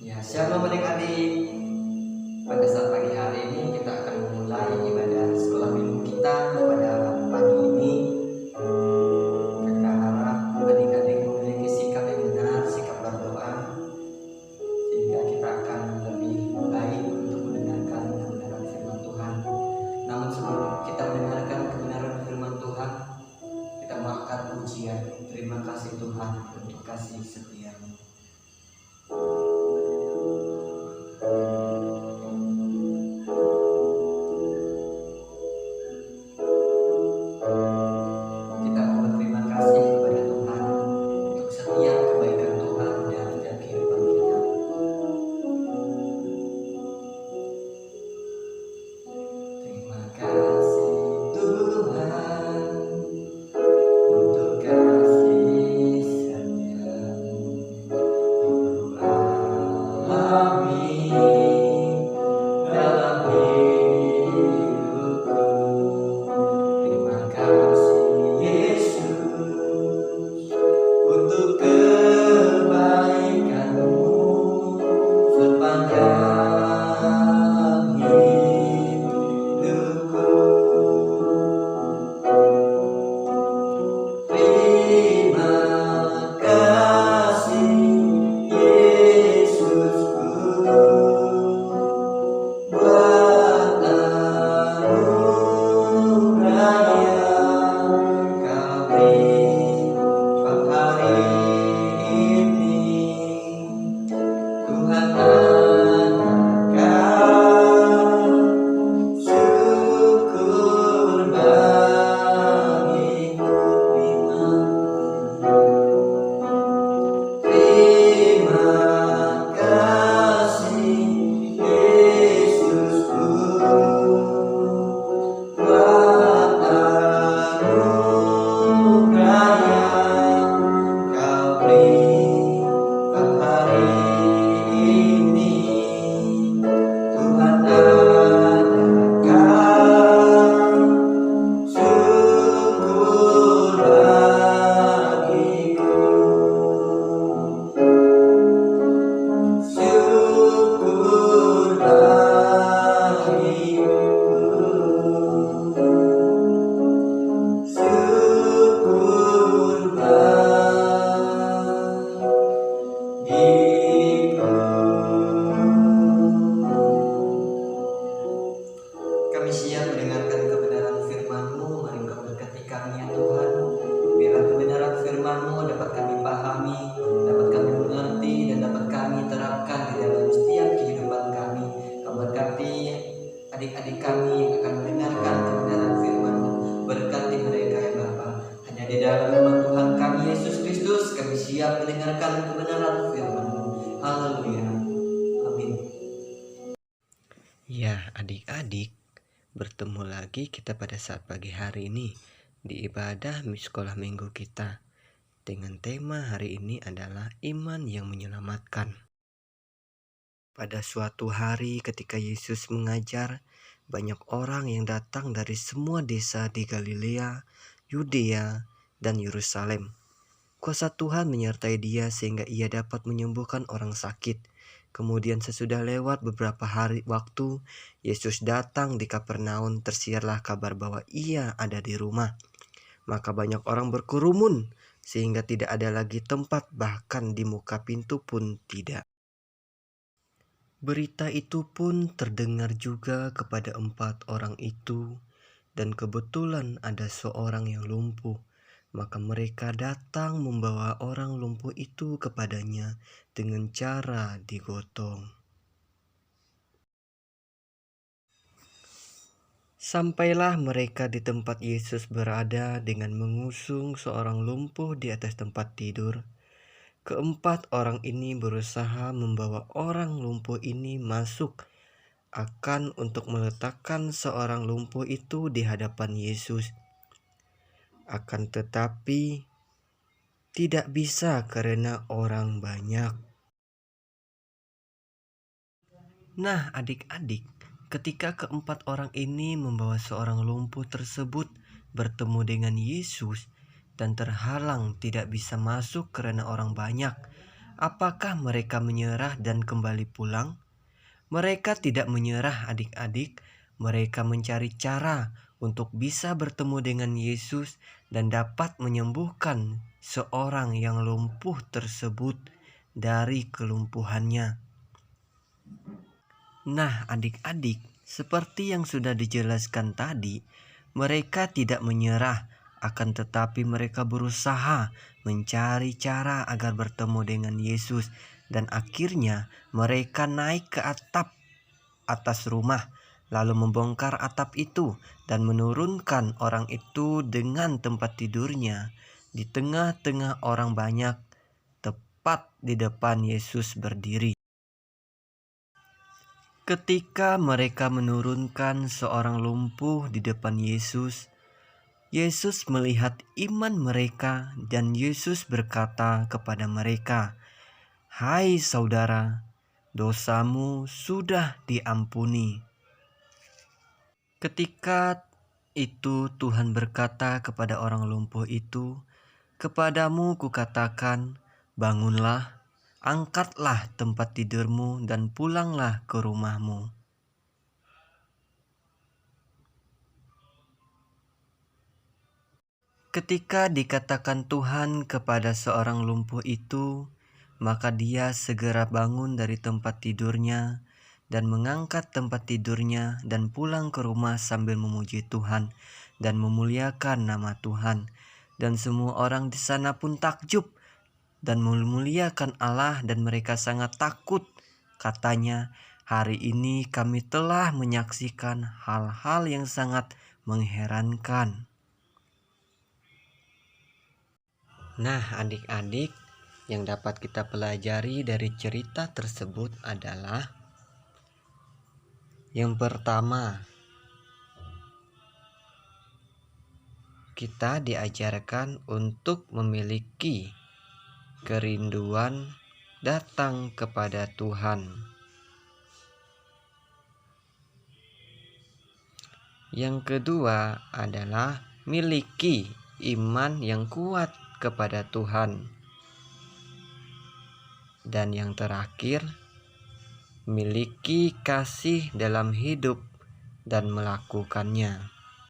Ya, shalom adik-adik. Pada saat pagi hari ini kita akan memulai ibadah sekolah minggu kita pada pagi ini. Kita harap adik-adik memiliki sikap yang benar, sikap berdoa, sehingga kita akan lebih baik untuk mendengarkan kebenaran firman Tuhan. Namun sebelum kita mendengarkan kebenaran firman Tuhan, kita mengangkat pujian. Terima kasih Tuhan untuk kasih setia-Mu. Kita mau berterima kasih kepada Tuhan untuk setiap kebaikan Tuhan dalam kehidupan kita. Terima kasih Tuhan untuk kasih setia-Mu alami dalam hidupku. Terima kasih Yesus untuk kebaikan-Mu sepanjang hidupku. Terima kasih Yesusku buat anugerah yang Kau beri hari ini. Tuhan adakan syukur bagiku. Terima kasih Yesusku buat anugerah yang Kau beri hari ini. Tuhan adakan syukur bagiku. Syukur bagiku. Syukur bagiku. Kami siap mendengarkan kebenaran firman-Mu. Mari Engkau berkati kami ya Tuhan. Biarlah kebenaran firman-Mu dapat kami pahami, dapat kami mengerti, dan dapat kami terapkan di dalam setiap kehidupan kami. Kau berkati adik-adik kami yang akan mendengarkan kebenaran firman-Mu. Berkati mereka ya Bapa. Hanya di dalam nama Tuhan kami Yesus Kristus kami siap mendengarkan kebenaran firman-Mu. Haleluya. Amin. Ya, adik-adik, bertemu lagi kita pada saat pagi hari ini di ibadah sekolah minggu kita. Dengan tema hari ini adalah iman yang menyelamatkan. Pada suatu hari ketika Yesus mengajar, banyak orang yang datang dari semua desa di Galilea, Yudea, dan Yerusalem. Kuasa Tuhan menyertai dia sehingga ia dapat menyembuhkan orang sakit. Kemudian sesudah lewat beberapa hari waktu, Yesus datang di Kapernaum, tersiarlah kabar bahwa ia ada di rumah. Maka banyak orang berkerumun sehingga tidak ada lagi tempat, bahkan di muka pintu pun tidak. Berita itu pun terdengar juga kepada 4 orang itu, dan kebetulan ada seorang yang lumpuh. Maka mereka datang membawa orang lumpuh itu kepadanya dengan cara digotong. Sampailah mereka di tempat Yesus berada dengan mengusung seorang lumpuh di atas tempat tidur. Keempat orang ini berusaha membawa orang lumpuh ini masuk akan untuk meletakkan seorang lumpuh itu di hadapan Yesus. Akan tetapi tidak bisa karena orang banyak. Nah, adik-adik, ketika keempat orang ini membawa seorang lumpuh tersebut bertemu dengan Yesus dan terhalang tidak bisa masuk karena orang banyak, apakah mereka menyerah dan kembali pulang? Mereka tidak menyerah, adik-adik. Mereka mencari cara untuk bisa bertemu dengan Yesus dan dapat menyembuhkan seorang yang lumpuh tersebut dari kelumpuhannya. Nah, adik-adik, seperti yang sudah dijelaskan tadi, mereka tidak menyerah, akan tetapi mereka berusaha mencari cara agar bertemu dengan Yesus, dan akhirnya mereka naik ke atas rumah, lalu membongkar atap itu dan menurunkan orang itu dengan tempat tidurnya di tengah-tengah orang banyak, tepat di depan Yesus berdiri. Ketika mereka menurunkan seorang lumpuh di depan Yesus, Yesus melihat iman mereka dan Yesus berkata kepada mereka, "Hai saudara, dosamu sudah diampuni." Ketika itu Tuhan berkata kepada orang lumpuh itu, "Kepadamu kukatakan, bangunlah, angkatlah tempat tidurmu dan pulanglah ke rumahmu." Ketika dikatakan Tuhan kepada seorang lumpuh itu, maka dia segera bangun dari tempat tidurnya dan mengangkat tempat tidurnya dan pulang ke rumah sambil memuji Tuhan dan memuliakan nama Tuhan. Dan semua orang di sana pun takjub dan memuliakan Allah, dan mereka sangat takut. Katanya, "Hari ini kami telah menyaksikan hal-hal yang sangat mengherankan." Nah, adik-adik, yang dapat kita pelajari dari cerita tersebut adalah yang pertama, kita diajarkan untuk memiliki kerinduan datang kepada Tuhan. Yang kedua adalah miliki iman yang kuat kepada Tuhan. Dan yang terakhir, miliki kasih dalam hidup dan melakukannya.